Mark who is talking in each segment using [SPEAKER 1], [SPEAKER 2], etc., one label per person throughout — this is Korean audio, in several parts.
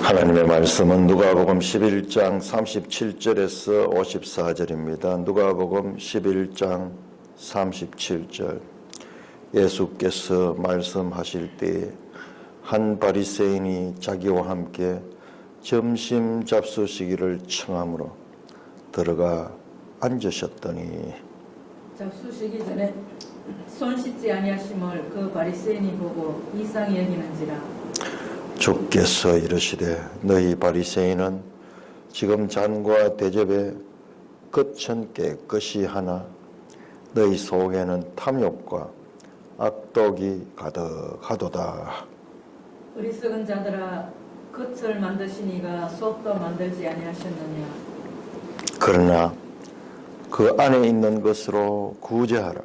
[SPEAKER 1] 하나님의 말씀은 누가복음 11장 37절에서 54절입니다. 누가복음 11장 37절. 예수께서 말씀하실 때에 한 바리새인이 자기와 함께 점심 잡수시기를 청함으로 들어가 앉으셨더니,
[SPEAKER 2] 잡수시기 전에 손 씻지 아니하심을 그 바리새인이 보고 이상히 여기는지라.
[SPEAKER 1] 주께서 이르시되 너희 바리새인은 지금 잔과 대접에 끝은 깨끗이 하나 너희 속에는 탐욕과 악독이 가득하도다.
[SPEAKER 2] 어리석은 자들아, 겉을 만드시니가 속도 만들지 아니하셨느냐. 그러나
[SPEAKER 1] 그 안에 있는 것으로 구제하라.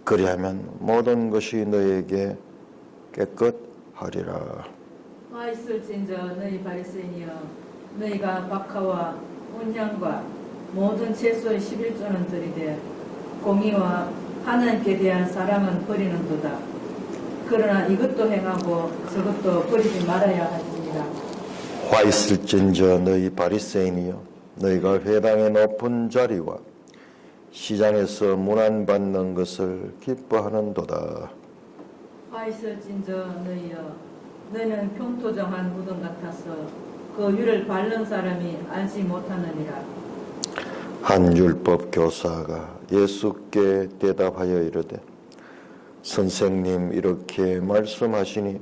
[SPEAKER 1] 그리하면 모든 것이 너희에게 깨끗하리라.
[SPEAKER 2] 화 있을진저 너희 바리새인이여, 너희가 박하와 온향과 모든 채소의 11조는 들이되 공의와 하나님께 대한 사랑은 버리는도다. 그러나 이것도 행하고 저것도 버리지 말아야 할지니라.
[SPEAKER 1] 화 있을진저 너희 바리새인이여, 너희가 회당의 높은 자리와 시장에서 문안받는 것을 기뻐하는도다.
[SPEAKER 2] 화 있을진저 너희여, 너희는 평토정한 무덤 같아서 그 위를 밟는 사람이 알지 못하느니라.
[SPEAKER 1] 한 율법 교사가 예수께 대답하여 이르되, 선생님 이렇게 말씀하시니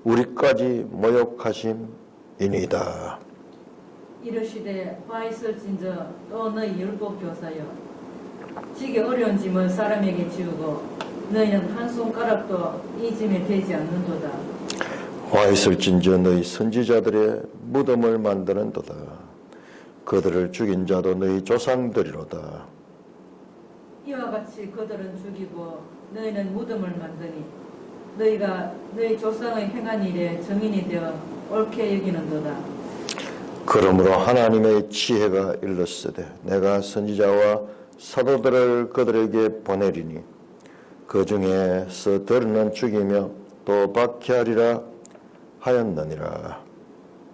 [SPEAKER 1] 우리까지 모욕하심이니이다.
[SPEAKER 2] 이르시되 화 있을진저 또 너희 율법 교사여, 지기 어려운 짐을 사람에게 지우고 너희는 한 손가락도 이 짐에 대지 않는도다.
[SPEAKER 1] 화 있을진저 너희 선지자들의 무덤을 만드는도다. 그들을 죽인 자도 너희 조상들이로다.
[SPEAKER 2] 이와 같이 그들은 죽이고 너희는 무덤을 만드니 너희가 너희 조상의 행한 일에 증인이 되어 옳게 여기는도다.
[SPEAKER 1] 그러므로 하나님의 지혜가 일렀으되 내가 선지자와 사도들을 그들에게 보내리니 그 중에서 들은 죽이며 또 박해하리라 하였느니라.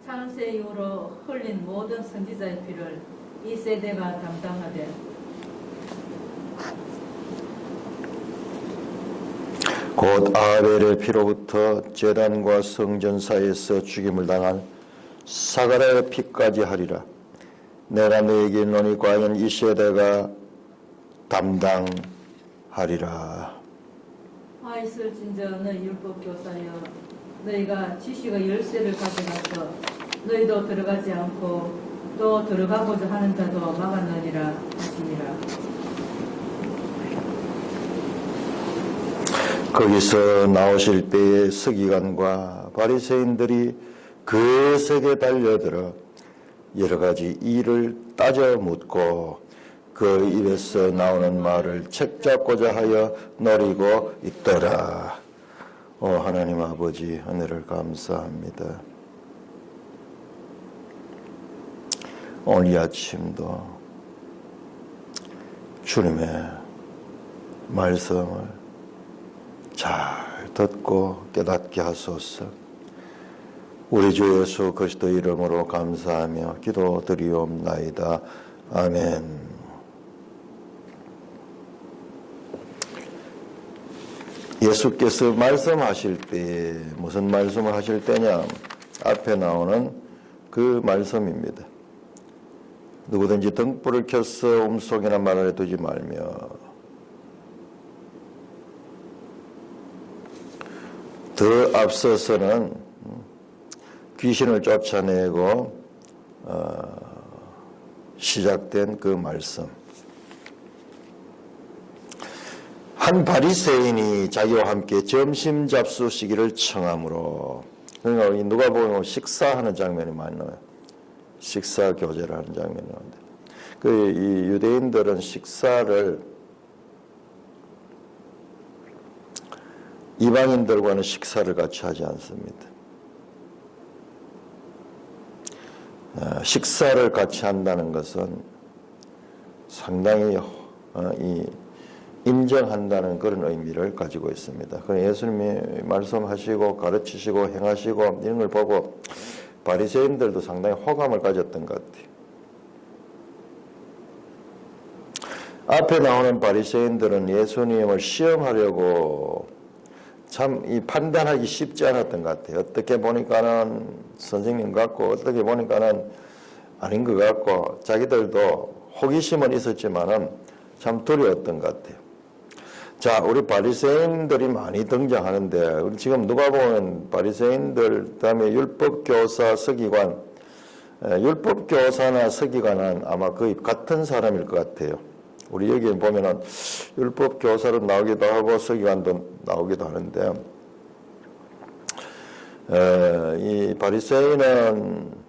[SPEAKER 2] 창세 이후로 흘린 모든 선지자의 피를 이 세대가 담당하되
[SPEAKER 1] 곧 아벨의 피로부터 제단과 성전 사이에서 죽임을 당한 사가랴의 피까지 하리라. 내가 너에게 이르노니 과연 이 세대가 담당하리라.
[SPEAKER 2] 화 있을진저 너희 율법 교사여, 너희가 지식의 열쇠를 가져가서 너희도 들어가지 않고 또 들어가고자 하는 자도 막아내리라 하시니라.
[SPEAKER 1] 거기서 나오실 때에 서기관과 바리새인들이 그 색에 달려들어 여러 가지 일을 따져 묻고 그 입에서 나오는 말을 책잡고자 하여 노리고 있더라. 하나님 아버지, 은혜를 감사합니다. 오늘 이 아침도 주님의 말씀을 잘 듣고 깨닫게 하소서. 우리 주 예수 그리스도 이름으로 감사하며 기도드리옵나이다. 아멘. 예수께서 말씀하실 때 무슨 말씀을 하실 때냐? 앞에 나오는 그 말씀입니다. 누구든지 등불을 켜서 움속이나 말 아래 두지 말며 더 앞서서는 귀신을 쫓아내고 시작된 그 말씀. 한 바리새인이 자기와 함께 점심 잡수시기를 청함으로, 그러니까 누가 보면 식사하는 장면이 많이 나와요. 식사 교제를 하는 장면이 나오는데, 이 유대인들은 식사를 이방인들과는 식사를 같이 하지 않습니다. 식사를 같이 한다는 것은 상당히 인정한다는 그런 의미를 가지고 있습니다. 예수님이 말씀하시고 가르치시고 행하시고 이런 걸 보고 바리새인들도 상당히 호감을 가졌던 것 같아요. 앞에 나오는 바리새인들은 예수님을 시험하려고 참 이 판단하기 쉽지 않았던 것 같아요. 어떻게 보니까는 선생님 같고 어떻게 보니까는 아닌 것 같고 자기들도 호기심은 있었지만은 참 두려웠던 것 같아요. 자, 우리 바리새인들이 많이 등장하는데 우리 지금 누가 보면 바리새인들 그다음에 율법교사 서기관 율법교사나 서기관은 아마 거의 같은 사람일 것 같아요. 우리 여기 보면은 율법교사로 나오기도 하고 서기관도 나오기도 하는데 이 바리새인은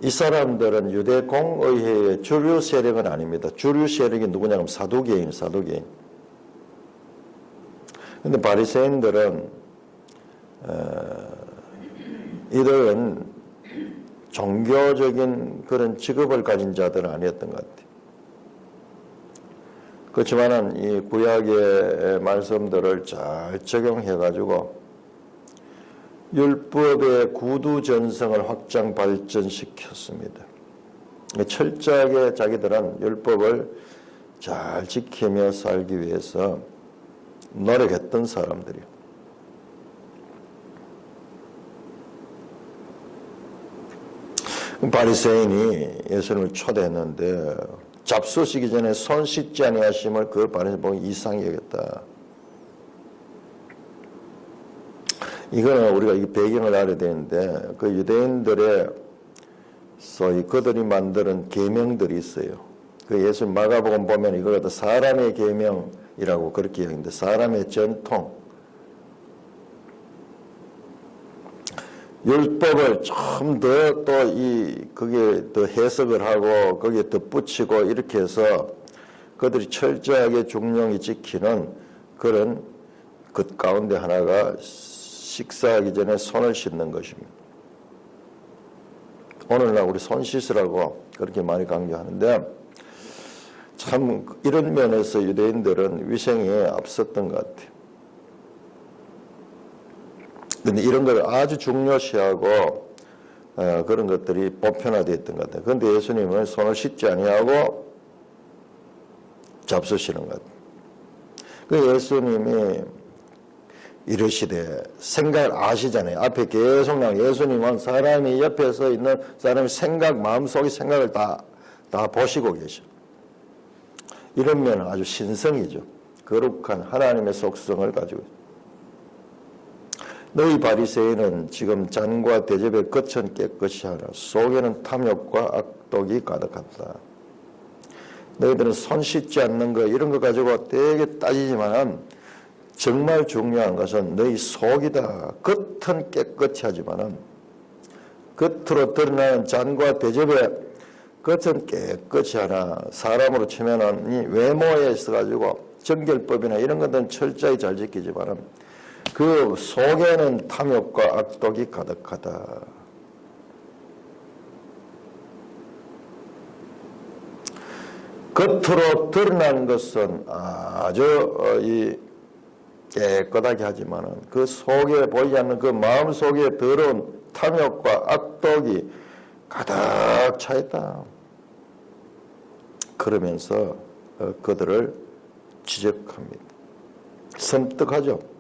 [SPEAKER 1] 이 사람들은 유대 공의회의 주류 세력은 아닙니다. 주류 세력이 누구냐 하면 사두개인. 근데 바리새인들은 이들은 종교적인 그런 직업을 가진 자들은 아니었던 것 같아요. 그렇지만은 이 구약의 말씀들을 잘 적용해가지고 율법의 구두 전성을 확장 발전시켰습니다. 철저하게 자기들은 율법을 잘 지키며 살기 위해서 노력했던 사람들이요. 바리새인이 예수님을 초대했는데 잡수시기 전에 손 씻지 아니하심을 그 바리새인 보고 이상히 여겼다. 이거는 우리가 이 배경을 알아야 되는데 그 유대인들의 소위 그들이 만드는 계명들이 있어요. 그 예수 마가복음 보면 이걸 갖다 사람의 계명이라고 그렇게 얘기하는데 사람의 전통 율법을 좀 더 또 그게 더 해석을 하고 거기에 덧붙이고 이렇게 해서 그들이 철저하게 중용이 지키는 그런 것 가운데 하나가 식사하기 전에 손을 씻는 것입니다. 오늘날 우리 손 씻으라고 그렇게 많이 강조하는데 참 이런 면에서 유대인들은 위생에 앞섰던 것 같아요. 근데 이런 걸 아주 중요시하고 그런 것들이 보편화되었던 것 같아요. 그런데 예수님은 손을 씻지 아니하고 잡수시는 것 같아요. 그 예수님이 이러시되 생각을 아시잖아요. 앞에 계속 나온 예수님은 사람이 옆에 서 있는 사람의 생각, 마음속의 생각을 다 보시고 계셔. 이런 면은 아주 신성이죠. 거룩한 하나님의 속성을 가지고 있어요. 너희 바리새인은 지금 잔과 대접의 겉은 깨끗이 하라. 속에는 탐욕과 악독이 가득하다. 너희들은 손 씻지 않는 거 이런 거 가지고 되게 따지지만은 정말 중요한 것은 너희 속이다. 겉은 깨끗이 하지만은 겉으로 드러나는 잔과 대접의 겉은 깨끗이 하나. 사람으로 치면은 이 외모에 있어가지고 정결법이나 이런 것들은 철저히 잘 지키지만은 그 속에는 탐욕과 악독이 가득하다. 겉으로 드러난 것은 아주 깨끗하게 하지만은 그 속에 보이지 않는 그 마음 속에 더러운 탐욕과 악독이 가득 차 있다. 그러면서 그들을 지적합니다. 섬뜩하죠.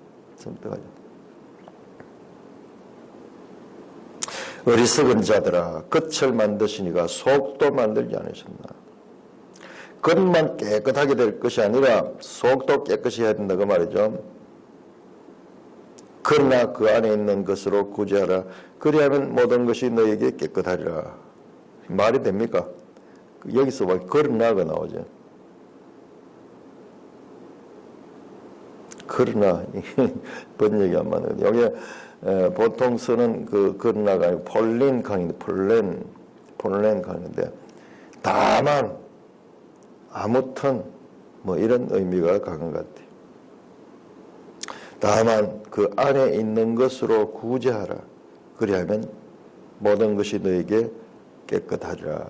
[SPEAKER 1] 어리석은 자들아 겉을 만드시니가 속도 만들지 않으셨나. 겉만 깨끗하게 될 것이 아니라 속도 깨끗이 해야 된다 그 말이죠. 그러나 그 안에 있는 것으로 구제하라. 그리하면 모든 것이 너에게 깨끗하리라. 말이 됩니까? 여기서 막 그러나가 나오죠. 그러나 번역이 안 맞는 거죠. 여기 보통 쓰는 그러나가 아니고 폴린 강인데 폴렌 강인데 다만 아무튼 뭐 이런 의미가 강한 것 같아요. 다만 그 안에 있는 것으로 구제하라. 그리하면 모든 것이 너에게 깨끗하리라.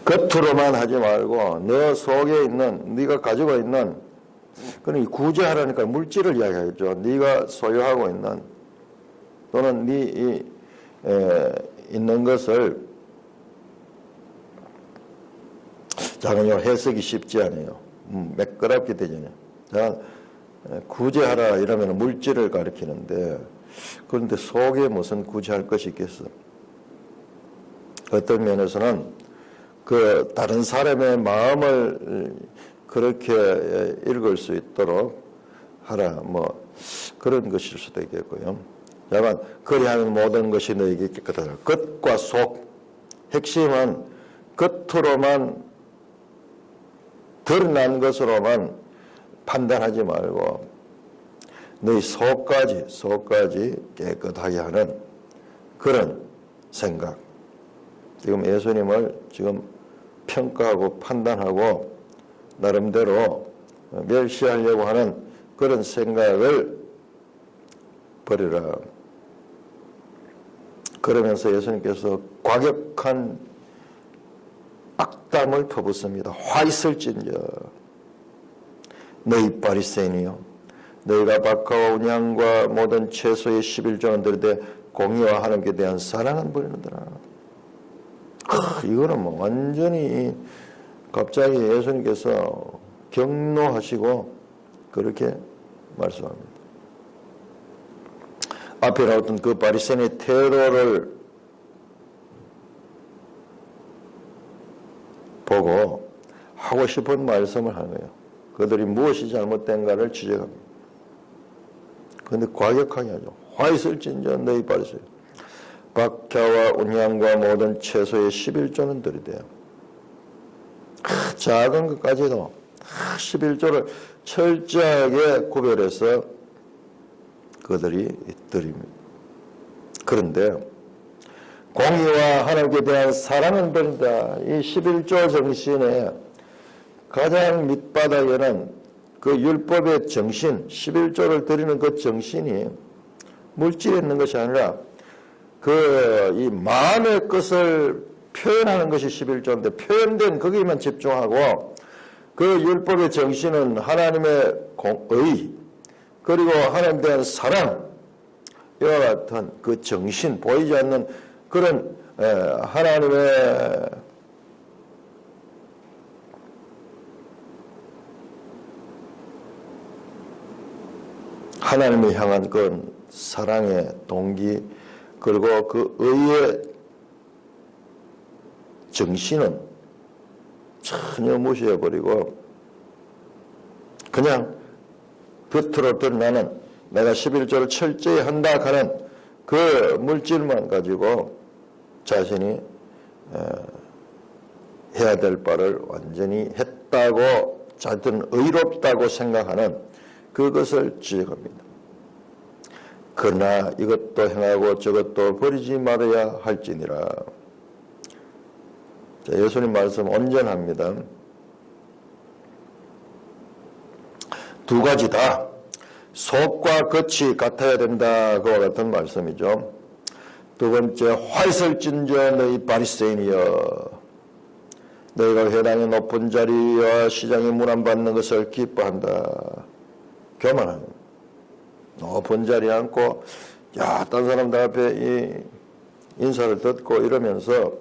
[SPEAKER 1] 겉으로만 하지 말고 너 속에 있는 네가 가지고 있는 그러니 구제하라니까 물질을 이야기하죠. 네가 소유하고 있는 또는 있는 것을 자은요 해석이 쉽지 않아요. 매끄럽게 되잖아요. 자, 구제하라 이러면 물질을 가리키는데 그런데 속에 무슨 구제할 것이 있겠어? 어떤 면에서는 그 다른 사람의 마음을 그렇게 읽을 수 있도록 하라 뭐 그런 것일 수도 있겠고요. 다만 그리하면 모든 것이 너에게 깨끗하다. 겉과 속 핵심은 겉으로만 드러난 것으로만 판단하지 말고 너희 속까지 깨끗하게 하는 그런 생각. 지금 예수님을 지금 평가하고 판단하고 나름대로 멸시하려고 하는 그런 생각을 버리라. 그러면서 예수님께서 과격한 악담을 퍼붓습니다. 화 있을진저 너희 바리새인이여 너희가 박하와 운양과 모든 채소의 11조는 들되 공의와 하나님께 대한 사랑은 버리는더라. 이거는 뭐 완전히 갑자기 예수님께서 경노하시고 그렇게 말씀합니다. 앞에 나왔던 그 바리새인의 태도를 보고 하고 싶은 말씀을 하는 거예요. 그들이 무엇이 잘못된가를 지적합니다. 그런데 과격하게 하죠. 화 있을진저 너희 바리새인 박야와 운양과 모든 채소의 11조는 들이대요. 작은 것까지도 11조를 철저하게 구별해서 그들이 드립니다. 그런데 공의와 하나님께 대한 사랑은 버린다. 이 11조 정신의 가장 밑바닥에는 그 율법의 정신, 11조를 드리는 그 정신이 물질에 있는 것이 아니라 이 마음의 것을 표현하는 것이 11조인데 표현된 거기에만 집중하고 그 율법의 정신은 하나님의 의 그리고 하나님에 대한 사랑 이와 같은 그 정신 보이지 않는 그런 하나님을 향한 그 사랑의 동기 그리고 그 의의 정신은 전혀 무시해버리고 그냥 겉으로 드러나는 내가 11조를 철저히 한다 하는 그 물질만 가지고 자신이 해야 될 바를 완전히 했다고 자기는 의롭다고 생각하는 그것을 지적합니다. 그러나 이것도 행하고 저것도 버리지 말아야 할지니라. 자, 예수님 말씀 온전합니다. 두 가지다. 속과 겉이 같아야 된다. 그와 같은 말씀이죠. 두 번째, 화 있을진저 너희 바리새인이여 너희가 회당의 높은 자리와 시장에 문안받는 것을 기뻐한다. 교만하는 높은 자리에 앉고 딴 사람들 앞에 이 인사를 듣고 이러면서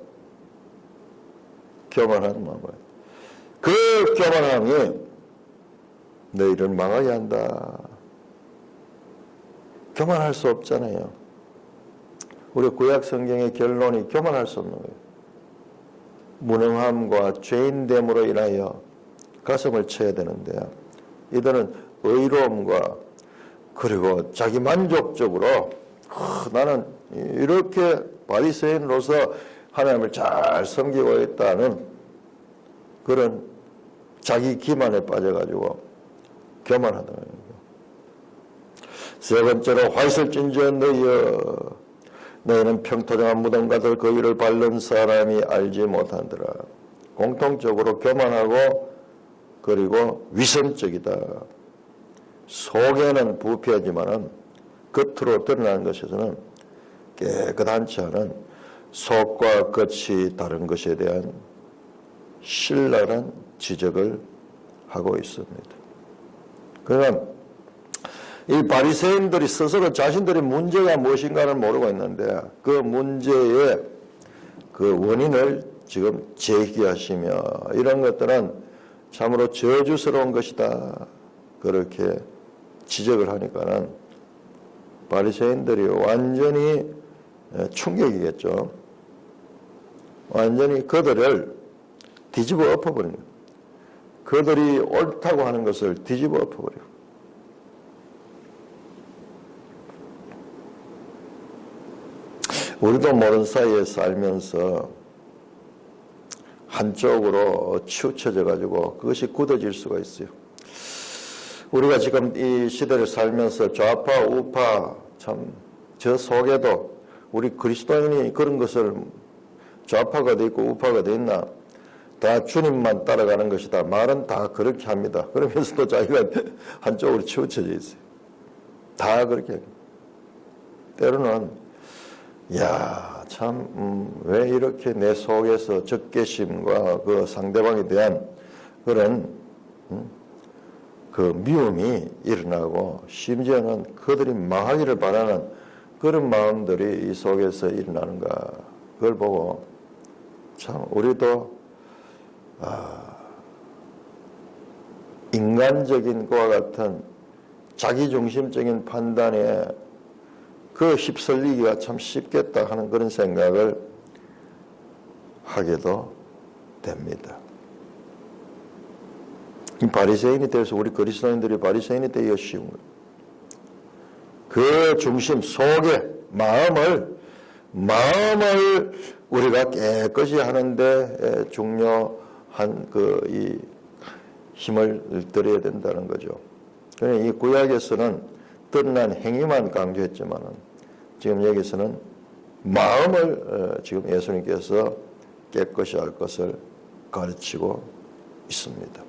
[SPEAKER 1] 교만하는 마음을 그 교만함이 너희를 망하게 한다. 교만할 수 없잖아요. 우리 구약 성경의 결론이 교만할 수 없는 거예요. 무능함과 죄인됨으로 인하여 가슴을 쳐야 되는데 이들은 의로움과 그리고 자기 만족적으로 나는 이렇게 바리새인으로서 하나님을 잘 섬기고 있다는 그런 자기 기만에 빠져가지고 교만하다는 거예요. 세 번째로 화 있을진저 너희는 평토장한 무덤같을 그 위를 밟는 사람이 알지 못한더라. 공통적으로 교만하고 그리고 위선적이다. 속에는 부패하지만은 겉으로 드러나는 것에서는 깨끗한지 않은 속과 겉이 다른 것에 대한 신랄한 지적을 하고 있습니다. 그러니까 이 바리새인들이 스스로 자신들의 문제가 무엇인가를 모르고 있는데 그 문제의 그 원인을 지금 제기하시며 이런 것들은 참으로 저주스러운 것이다. 그렇게 지적을 하니까는 바리새인들이 완전히 충격이겠죠. 완전히 그들을 뒤집어 엎어버린 거예요. 그들이 옳다고 하는 것을 뒤집어 엎어버려요. 우리도 모르는 사이에 살면서 한쪽으로 치우쳐져 가지고 그것이 굳어질 수가 있어요. 우리가 지금 이 시대를 살면서 좌파 우파 참 저 속에도 우리 그리스도인이 그런 것을 좌파가 돼 있고 우파가 돼 있나, 다 주님만 따라가는 것이다 말은 다 그렇게 합니다. 그러면서도 자기가 한쪽으로 치우쳐져 있어요. 다 그렇게 합니다. 때로는 왜 이렇게 내 속에서 적개심과 그 상대방에 대한 그런 그 미움이 일어나고 심지어는 그들이 망하기를 바라는 그런 마음들이 이 속에서 일어나는가. 그걸 보고 참 우리도 인간적인 것과 같은 자기중심적인 판단에 그 휩쓸리기가 참 쉽겠다 하는 그런 생각을 하게도 됩니다. 이 바리새인이 되어서 우리 그리스도인들이 바리새인이 되기가 쉬운 거예요. 그 중심 속에 마음을 우리가 깨끗이 하는데 중요한 이 힘을 들여야 된다는 거죠. 그러니까 이 구약에서는 드러난 행위만 강조했지만은 지금 여기서는 마음을 지금 예수님께서 깨끗이 할 것을 가르치고 있습니다.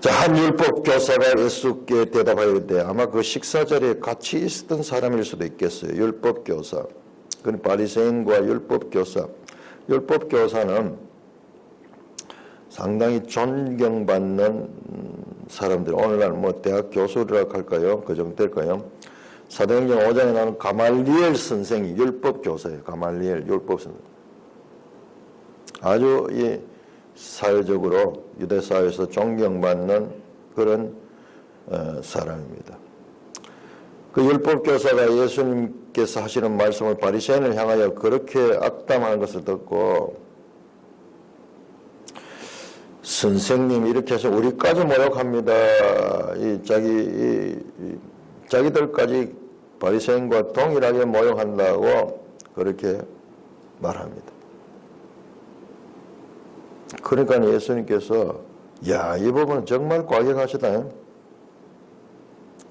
[SPEAKER 1] 자, 한 율법 교사가 예수께 대답하였는데 아마 그 식사 자리에 같이 있었던 사람일 수도 있겠어요. 율법 교사. 그건 바리새인과 율법 교사. 율법 교사는 상당히 존경받는 사람들, 오늘날 뭐 대학 교수라고 할까요? 그 정도 될까요? 사도행전 5장에 나오는 가말리엘 선생이 율법 교사예요. 가말리엘 율법 선생. 아주 이 사회적으로 유대 사회에서 존경받는 그런 사람입니다. 그 율법 교사가 예수님께서 하시는 말씀을 바리새인을 향하여 그렇게 악담하는 것을 듣고, 선생님 이렇게 해서 우리까지 모욕합니다. 자기들까지 바리새인과 동일하게 모욕한다고 그렇게 말합니다. 그러니까 예수님께서 이 부분은 정말 과격하시다.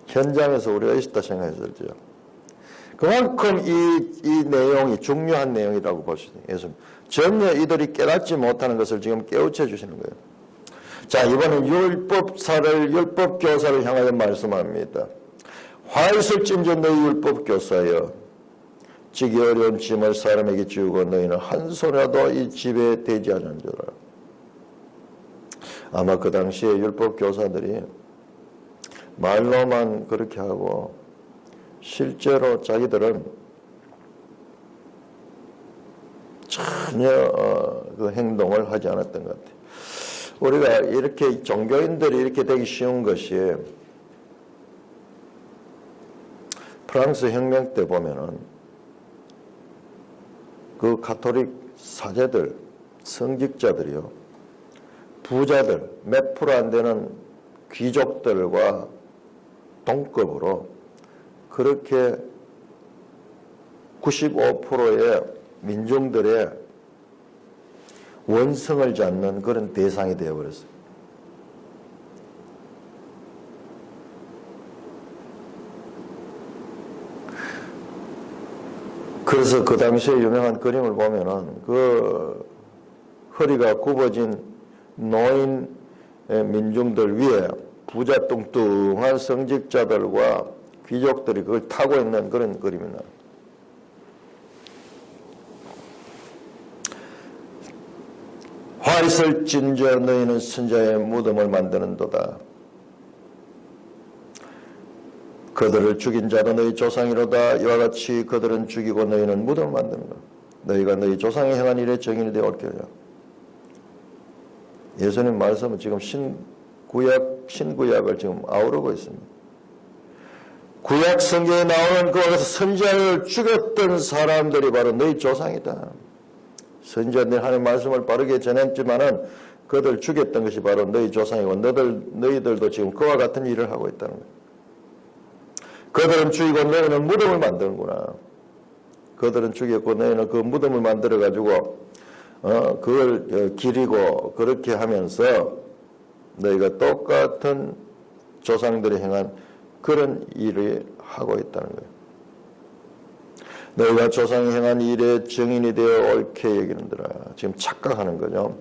[SPEAKER 1] 현장에서 우리가 있었다 생각했었죠. 그만큼 이 내용이 중요한 내용이라고 볼 수 있어요. 예수님 전혀 이들이 깨닫지 못하는 것을 지금 깨우쳐 주시는 거예요. 자, 이번엔 율법 교사를 향하여 말씀합니다. 화 있을진저 너희 율법 교사여, 지기 어려운 짐을 사람에게 지우고 너희는 한 손이라도 이 집에 대지 않은 줄 알아. 아마 그 당시에 율법 교사들이 말로만 그렇게 하고 실제로 자기들은 전혀 그 행동을 하지 않았던 것 같아요. 우리가 이렇게 종교인들이 이렇게 되기 쉬운 것이 프랑스 혁명 때 보면은 그 가톨릭 사제들, 성직자들이요, 부자들, 몇 프로 안 되는 귀족들과 동급으로 그렇게 95%의 민중들의 원성을 잡는 그런 대상이 되어버렸어요. 그래서 그 당시에 유명한 그림을 보면은 그 허리가 굽어진 노인 민중들 위에 부자 뚱뚱한 성직자들과 귀족들이 그걸 타고 있는 그런 그림이나. 화 있을진저 너희는 선자의 무덤을 만드는도다. 그들을 죽인 자도 너희 조상이로다. 이와 같이 그들은 죽이고 너희는 무덤을 만드는 것. 너희가 너희 조상이 행한 일에 정인이 되어 옳게 하라. 예수님 말씀은 지금 신구약을 지금 아우르고 있습니다. 구약 성경에 나오는 그 선지자를 죽였던 사람들이 바로 너희 조상이다. 선지자들이 하나님의 말씀을 빠르게 전했지만은 그들 죽였던 것이 바로 너희 조상이고 너희들도 지금 그와 같은 일을 하고 있다는 거예요. 그들은 죽이고 너희는 무덤을 만드는구나. 그들은 죽였고 너희는 그 무덤을 만들어 가지고 그걸 기리고 그렇게 하면서 너희가 똑같은 조상들이 행한 그런 일을 하고 있다는 거예요. 너희가 조상이 행한 일에 증인이 되어 옳게 여기는더라. 지금 착각하는 거죠.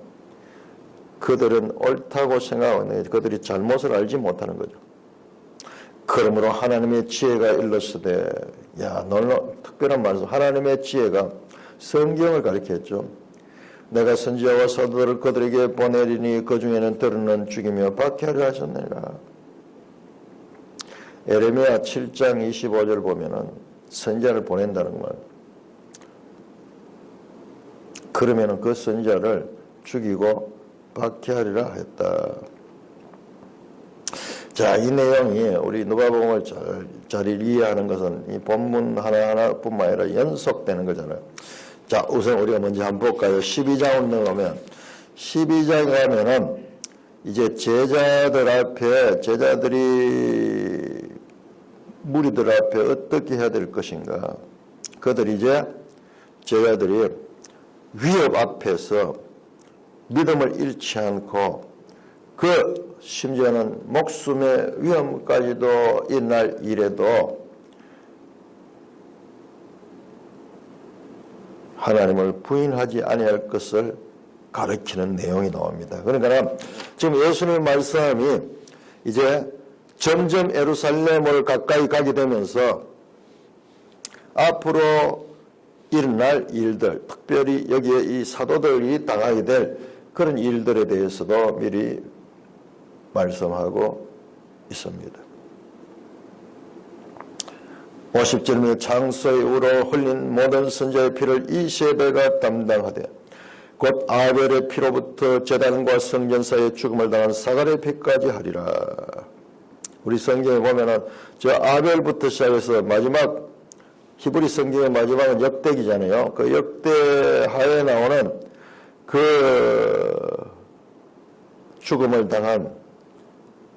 [SPEAKER 1] 그들은 옳다고 생각하고 그들이 잘못을 알지 못하는 거죠. 그러므로 하나님의 지혜가 일렀으되, 특별한 말씀, 하나님의 지혜가 성경을 가리켰죠. 내가 선지자와 사도들을 그들에게 보내리니 그 중에는 들으는 죽이며 박해하려 하셨느니라. 에레미야 7장 25절 보면은 선지자를 보낸다는 말. 그러면은 그 선지자를 죽이고 박해하리라 했다. 자, 이 내용이 우리 누가복음을 잘 이해하는 것은 이 본문 하나하나뿐만 아니라 연속되는 거잖아요. 자, 우선 우리가 먼저 한번 볼까요? 12장을 넘어가면 12장에 가면은 이제 제자들이 무리들 앞에 어떻게 해야 될 것인가. 제자들이 위협 앞에서 믿음을 잃지 않고 심지어는 목숨의 위험까지도 일날 이래도 하나님을 부인하지 아니할 것을 가르치는 내용이 나옵니다. 그러니까 지금 예수님의 말씀이 이제 점점 예루살렘을 가까이 가게 되면서 앞으로 일어날 일들, 특별히 여기에 이 사도들이 당하게 될 그런 일들에 대해서도 미리 말씀하고 있습니다. 50절에 창소의 우로 흘린 모든 선지자의 피를 이 세대가 담당하되 곧 아벨의 피로부터 제단과 성전사의 죽음을 당한 사갈의 피까지 하리라. 우리 성경에 보면은 저 아벨부터 시작해서 마지막 히브리 성경의 마지막은 역대기잖아요. 그 역대하에 나오는 그 죽음을 당한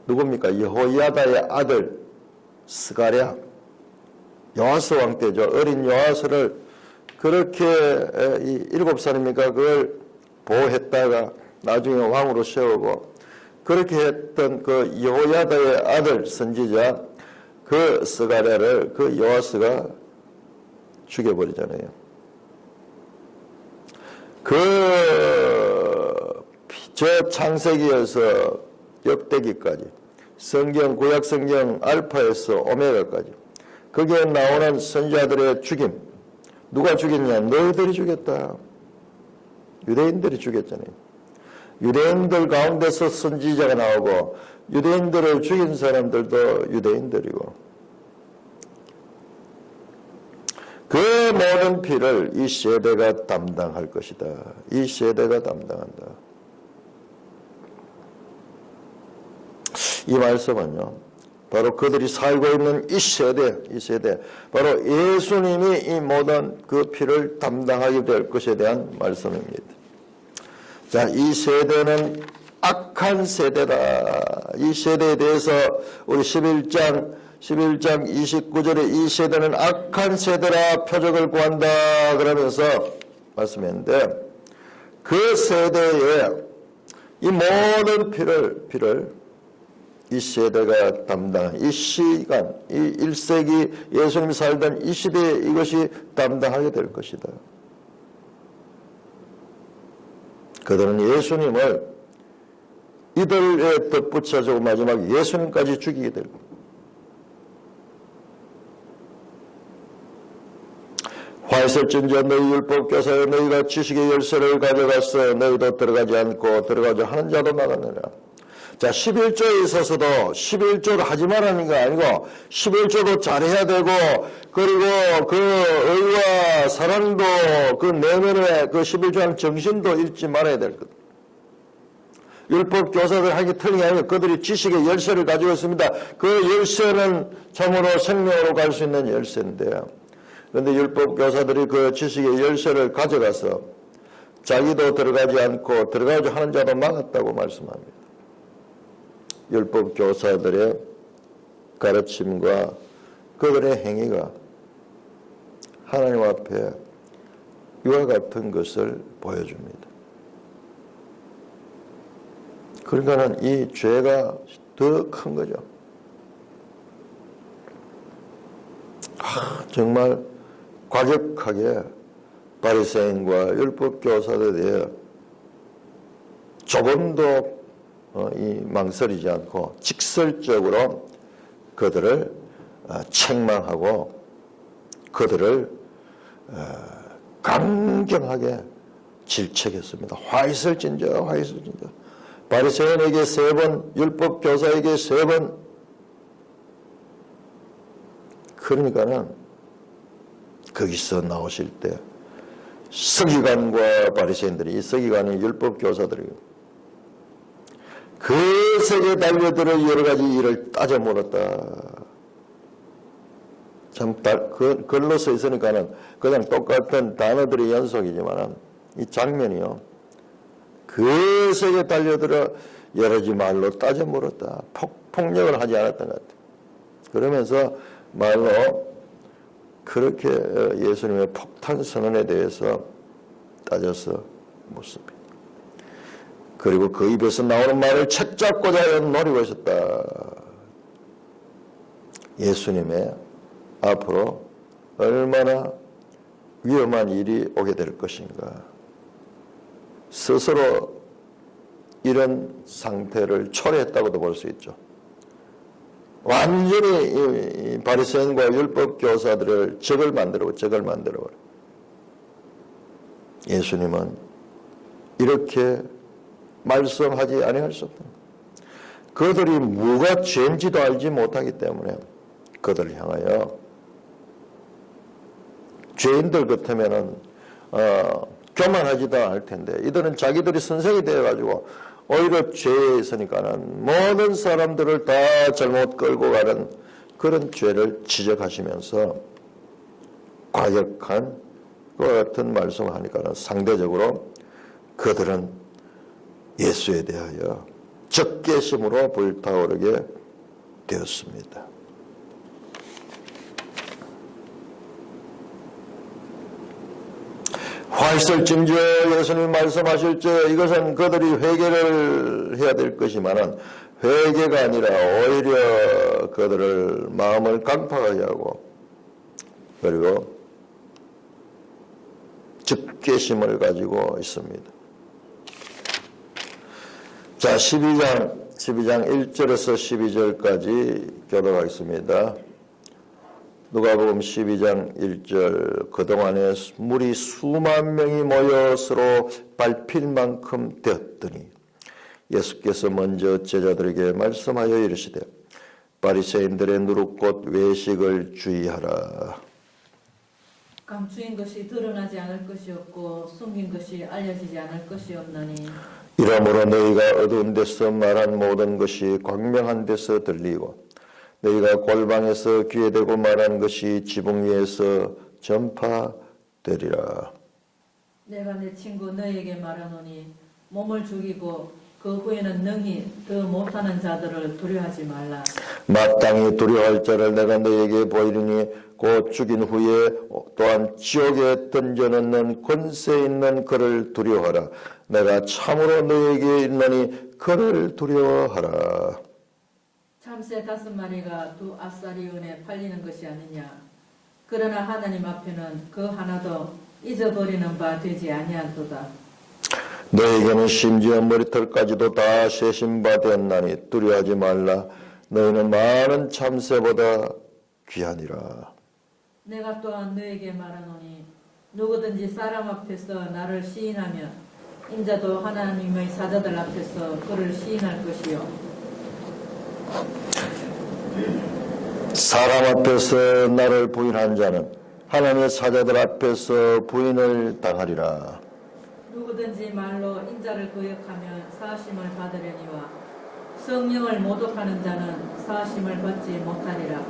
[SPEAKER 1] 누굽니까? 여호야다의 아들 스가랴, 요아스 왕 때죠. 어린 요아스를 그렇게 7살입니까? 그걸 보호했다가 나중에 왕으로 세우고 그렇게 했던 그 여호야다의 아들 선지자 그 스가랴를 그 요아스가 죽여버리잖아요. 저 창세기에서 역대기까지 성경, 구약 성경 알파에서 오메가까지 거기에 나오는 선지자들의 죽임, 누가 죽였냐? 너희들이 죽였다. 유대인들이 죽였잖아요. 유대인들 가운데서 선지자가 나오고 유대인들을 죽인 사람들도 유대인들이고 그 모든 피를 이 세대가 담당할 것이다. 이 세대가 담당한다. 이 말씀은요, 바로 그들이 살고 있는 이 세대, 바로 예수님이 이 모든 그 피를 담당하게 될 것에 대한 말씀입니다. 자, 이 세대는 악한 세대다. 이 세대에 대해서 우리 11장 29절에 이 세대는 악한 세대라 표적을 구한다 그러면서 말씀했는데 그 세대에 이 모든 피를 이 세대가 담당한 이 시간, 이 1세기 예수님이 살던 이 시대에 이것이 담당하게 될 것이다. 그들은 예수님을 이들에 덧붙여서 마지막 예수님까지 죽이게 될 겁니다. 화이설진저 너희 율법교사여 너희가 지식의 열쇠를 가져갔어 너희도 들어가지 않고 들어가자 하는 자도 나가느라 자, 11조에 있어서도 11조를 하지 말라는 게 아니고 11조도 잘해야 되고 그리고 그 의와 사랑도 그 내면의 그 11조하는 정신도 잃지 말아야 될 것. 율법 교사들 하기 틀린 게 아니고 그들이 지식의 열쇠를 가지고 있습니다. 그 열쇠는 참으로 생명으로 갈 수 있는 열쇠인데요. 그런데 율법 교사들이 그 지식의 열쇠를 가져가서 자기도 들어가지 않고 들어가지 하는 자도 막았다고 말씀합니다. 율법 교사들의 가르침과 그들의 행위가 하나님 앞에 이와 같은 것을 보여줍니다. 그러니까는 이 죄가 더 큰 거죠. 정말 과격하게 바리새인과 율법 교사들에 대해 조금도 이 망설이지 않고 직설적으로 그들을 책망하고 그들을 강경하게 질책했습니다. 화 있을진저, 화 있을진저. 바리새인에게 3번, 율법 교사에게 3번. 그러니까는 거기서 나오실 때 서기관과 바리새인들이, 이 서기관이 율법 교사들이고 그 세계에 달려들어 여러 가지 일을 따져 물었다. 참 글로 써 있으니까는 그냥 똑같은 단어들의 연속이지만 이 장면이요. 그 세계에 달려들어 여러 가지 말로 따져 물었다. 폭력을 하지 않았던 것 같아요. 그러면서 말로 그렇게 예수님의 폭탄 선언에 대해서 따져서 묻습니다. 그리고 그 입에서 나오는 말을 책잡고자 노리고 있었다. 예수님의 앞으로 얼마나 위험한 일이 오게 될 것인가. 스스로 이런 상태를 초래했다고도 볼 수 있죠. 완전히 이 바리새인과 율법 교사들을 적을 만들어. 예수님은 이렇게 말씀하지 아니할 수 없다. 그들이 뭐가 죄인지도 알지 못하기 때문에 그들을 향하여 죄인들 같으면은 교만하지도 않을 텐데 이들은 자기들이 선생이 되어가지고 오히려 죄에 있으니까는 모든 사람들을 다 잘못 끌고 가는 그런 죄를 지적하시면서 과격한 그 같은 말씀을 하니까는 상대적으로 그들은 예수에 대하여 적개심으로 불타오르게 되었습니다. 화 있을진저 예수님 말씀하실 때 이것은 그들이 회개를 해야 될 것이지만 회개가 아니라 오히려 그들을 마음을 강팍하게 하고 그리고 적개심을 가지고 있습니다. 자, 12장 1절에서 12절까지 교독하겠습니다. 누가복음 12장 1절 그동안에 물이 수만 명이 모여 서로 밟힐 만큼 되었더니 예수께서 먼저 제자들에게 말씀하여 이르시되 바리새인들의 누룩꽃 외식을 주의하라.
[SPEAKER 2] 감추인 것이 드러나지 않을 것이 없고 숨긴 것이 알려지지 않을 것이 없나니
[SPEAKER 1] 이러므로 너희가 어두운 데서 말한 모든 것이 광명한 데서 들리고 너희가 골방에서 귀에 대고 말한 것이 지붕 위에서 전파되리라.
[SPEAKER 2] 내가 내 친구 너에게 말하노니 몸을 죽이고 그 후에는 능히 더 못하는 자들을 두려워하지 말라.
[SPEAKER 1] 마땅히 두려워할 자를 내가 너에게 보이리니 곧 죽인 후에 또한 지옥에 던져넣는 권세 있는 그를 두려워하라. 내가 참으로 너에게 있노니 그를 두려워하라.
[SPEAKER 2] 참새 5마리가 2 아사리온에 팔리는 것이 아니냐. 그러나 하나님 앞에는 그 하나도 잊어버리는 바 되지 아니하도다.
[SPEAKER 1] 너에게는 심지어 머리털까지도 다 세신 바 되었나니 두려워하지 말라. 너희는 많은 참새보다 귀하니라.
[SPEAKER 2] 내가 또한 너에게 말하노니 누구든지 사람 앞에서 나를 시인하면 인자도 하나님의 사자들 앞에서 그를 시인할 것이요
[SPEAKER 1] 사람 앞에서 나를 부인한 자는 하나님의 사자들 앞에서 부인을 당하리라.
[SPEAKER 2] 누구든지 말로 인자를 거역하면 사하심을 받으려니와 성령을 모독하는 자는 사하심을 받지 못하리라.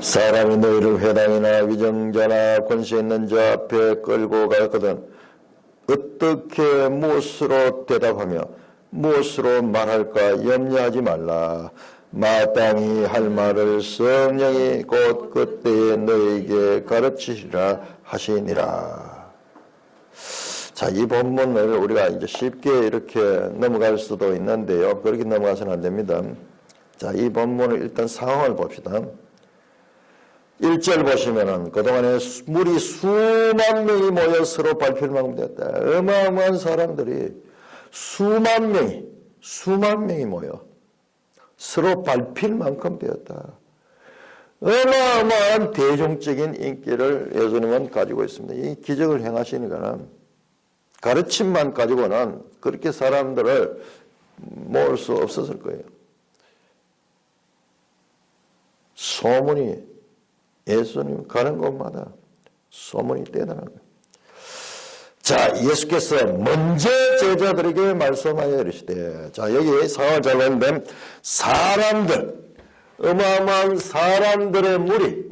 [SPEAKER 1] 사람이 너희를 회당이나 위정자나 권세 있는 자 앞에 끌고 가거든 어떻게 무엇으로 대답하며 무엇으로 말할까 염려하지 말라. 마땅히 할 말을 성령이 곧 그때에 너희에게 가르치시라 하시니라. 자, 이 본문을 우리가 이제 쉽게 이렇게 넘어갈 수도 있는데요. 그렇게 넘어가서는 안 됩니다. 자, 이 본문을 일단 상황을 봅시다. 1절 보시면은 그동안에 물이 수만 명이 모여 서로 밟힐 만큼 되었다. 어마어마한 사람들이 수만 명이 모여 서로 밟힐 만큼 되었다. 어마어마한 대중적인 인기를 예수님은 가지고 있습니다. 이 기적을 행하시니까는 가르침만 가지고는 그렇게 사람들을 모을 수 없었을 거예요. 소문이 예수님 가는 곳마다 소문이 대단한 거예요. 자, 예수께서 먼저 제자들에게 말씀하여 이르시되, 자, 여기 상황을 잘 보는데 사람들, 어마어마한 사람들의 무리,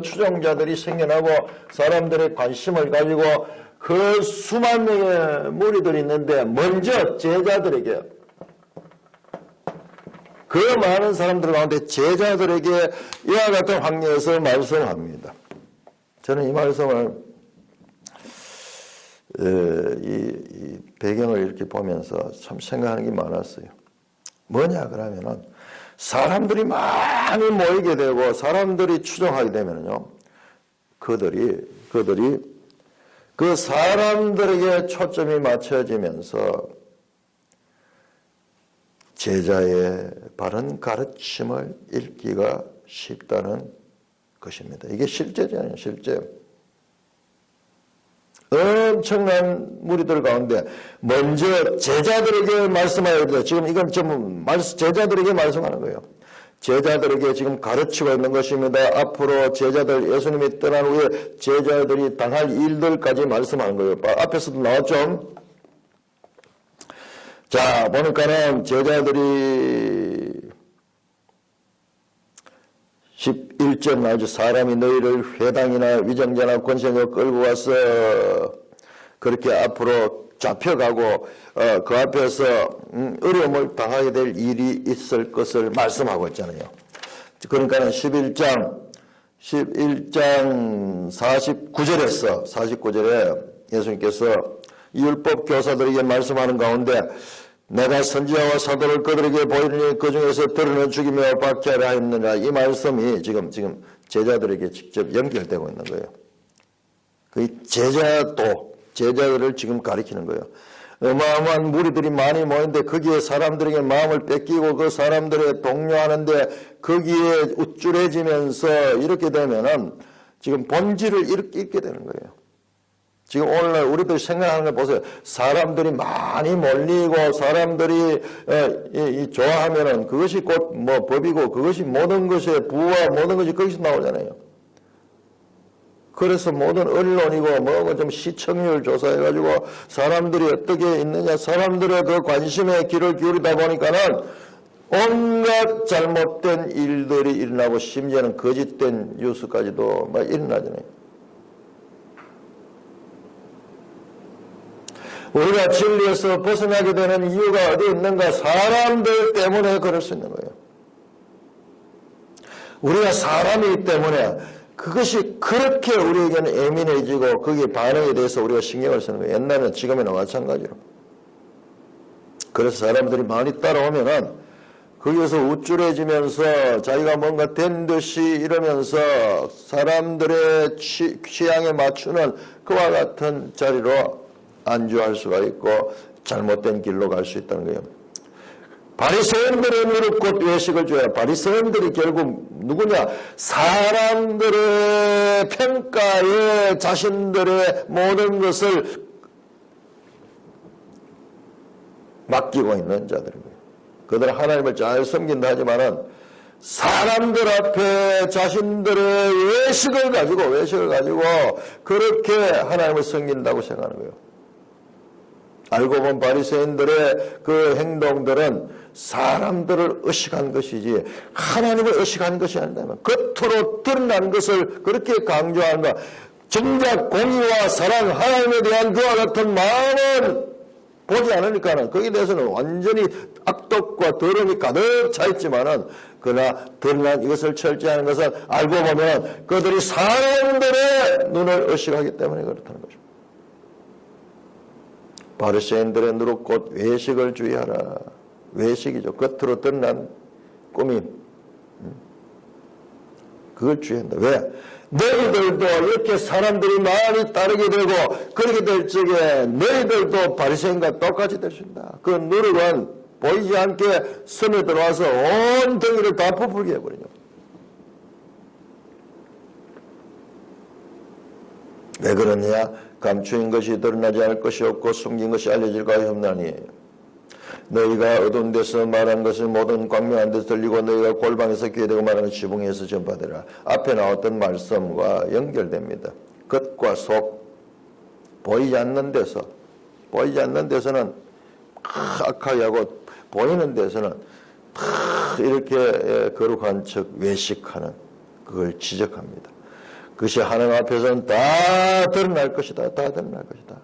[SPEAKER 1] 추종자들이 생겨나고 사람들의 관심을 가지고 그 수만 명의 무리들이 있는데 먼저 제자들에게, 그 많은 사람들 가운데 제자들에게 이와 같은 환경에서 말씀합니다. 저는 이 말씀을 이 배경을 이렇게 보면서 참 생각하는 게 많았어요. 뭐냐 그러면은 사람들이 많이 모이게 되고 사람들이 추종하게 되면요, 그들이 그 사람들에게 초점이 맞춰지면서 제자의 바른 가르침을 읽기가 쉽다는 것입니다. 이게 실제잖아요, 실제. 엄청난 무리들 가운데 먼저 제자들에게 말씀하여야 돼. 지금 이건 좀 제자들에게 말씀하는 거예요. 제자들에게 지금 가르치고 있는 것입니다. 앞으로 제자들, 예수님이 떠난 후에 제자들이 당할 일들까지 말씀하는 거예요. 앞에서도 나왔죠. 자, 보니까는 제자들이 11절 나오죠. 사람이 너희를 회당이나 위정자나 권세로 끌고 와서 그렇게 앞으로 잡혀가고 그 앞에서 어려움을 당하게 될 일이 있을 것을 말씀하고 있잖아요. 그러니까는 11장 49절에 예수님께서 율법 교사들에게 말씀하는 가운데 내가 선지자와 사도를 그들에게 보이니 그 중에서 들으면 죽이며 박해하라 했느냐, 이 말씀이 지금 제자들에게 직접 연결되고 있는 거예요. 그 제자들을 지금 가리키는 거예요. 어마어마한 무리들이 많이 모이는데 거기에 사람들에게 마음을 뺏기고 그 사람들의 동요하는데 거기에 우쭐해지면서 이렇게 되면은 지금 본질을 잃게 되는 거예요. 지금 오늘날 우리들 생각하는 걸 보세요. 사람들이 많이 몰리고 사람들이 좋아하면은 그것이 곧 뭐 법이고 그것이 모든 것의 부와 모든 것이 거기서 나오잖아요. 그래서 모든 언론이고 뭐고 좀 시청률 조사해가지고 사람들이 어떻게 있느냐, 사람들의 그 관심에 귀를 기울이다 보니까는 온갖 잘못된 일들이 일어나고 심지어는 거짓된 뉴스까지도 막 일어나잖아요. 우리가 진리에서 벗어나게 되는 이유가 어디 있는가? 사람들 때문에 그럴 수 있는 거예요. 우리가 사람이기 때문에 그것이 그렇게 우리에게는 예민해지고 거기에 반응에 대해서 우리가 신경을 쓰는 거예요. 옛날에는 지금이나 마찬가지로. 그래서 사람들이 많이 따라오면은 거기에서 우쭐해지면서 자기가 뭔가 된 듯이 이러면서 사람들의 취향에 맞추는 그와 같은 자리로 안주할 수가 있고 잘못된 길로 갈 수 있다는 거예요. 바리새인들의 무릎 곧 외식을 줘야. 바리새인들이 결국 누구냐? 사람들의 평가에 자신들의 모든 것을 맡기고 있는 자들입니다. 그들은 하나님을 잘 섬긴다 하지만은 사람들 앞에 자신들의 외식을 가지고 그렇게 하나님을 섬긴다고 생각하는 거예요. 알고 보면 바리새인들의 그 행동들은 사람들을 의식한 것이지 하나님을 의식한 것이 아니다면 겉으로 드러난 것을 그렇게 강조하는 것. 정작 공의와 사랑, 하나님에 대한 그와 같은 마음은 보지 않으니까는 거기에 대해서는 완전히 악독과 더러움이 가득 차 있지만은 그러나 드러난 이것을 철저하는 것은 알고 보면 그들이 사람들의 눈을 의식하기 때문에 그렇다는 거죠. 바리새인들의 누룩 곧 외식을 주의하라. 외식이죠. 겉으로 드러난 꾸밈. 그걸 주의한다. 왜? 너희들도 이렇게 사람들이 많이 따르게 되고 그렇게 될 적에 너희들도 바리새인과 똑같이 될 수 있다. 그 누룩은 보이지 않게 섬에 들어와서 온 덩이를 다 부풀게 해버리죠. 왜 그러냐? 감추인 것이 드러나지 않을 것이 없고 숨긴 것이 알려질까 없나니 너희가 어두운 데서 말한 것을 모든 광명한 데서 들리고 너희가 골방에서 귀에대고 말하는 지붕에서 전파되라. 앞에 나왔던 말씀과 연결됩니다. 겉과 속 보이지 않는 데서는 악하게 하고 보이는 데서는 이렇게 거룩한 척 외식하는 그걸 지적합니다. 그것이 하나님 앞에서는 다 드러날 것이다. 다 드러날 것이다.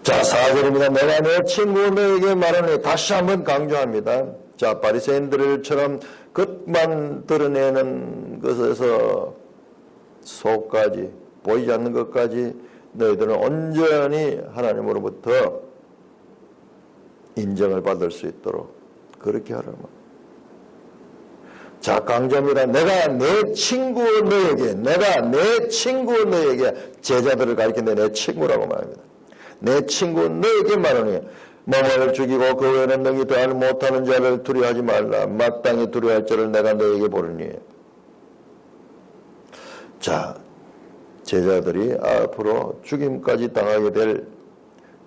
[SPEAKER 1] 자, 4절입니다. 내가 내 친구 너에게 말하노니 다시 한번 강조합니다. 자, 바리새인들처럼 겉만 드러내는 것에서 속까지 보이지 않는 것까지 너희들은 온전히 하나님으로부터 인정을 받을 수 있도록 그렇게 하라고. 자, 강조합니다. 내가 내 친구 너에게 제자들을 가리키는데 내 친구라고 말합니다. 내 친구 너에게 말하니 몸을 죽이고 그 외에는 능히 더하지 못하는 자를 두려워하지 말라. 마땅히 두려워할 자를 내가 너에게 보르니. 자, 제자들이 앞으로 죽임까지 당하게 될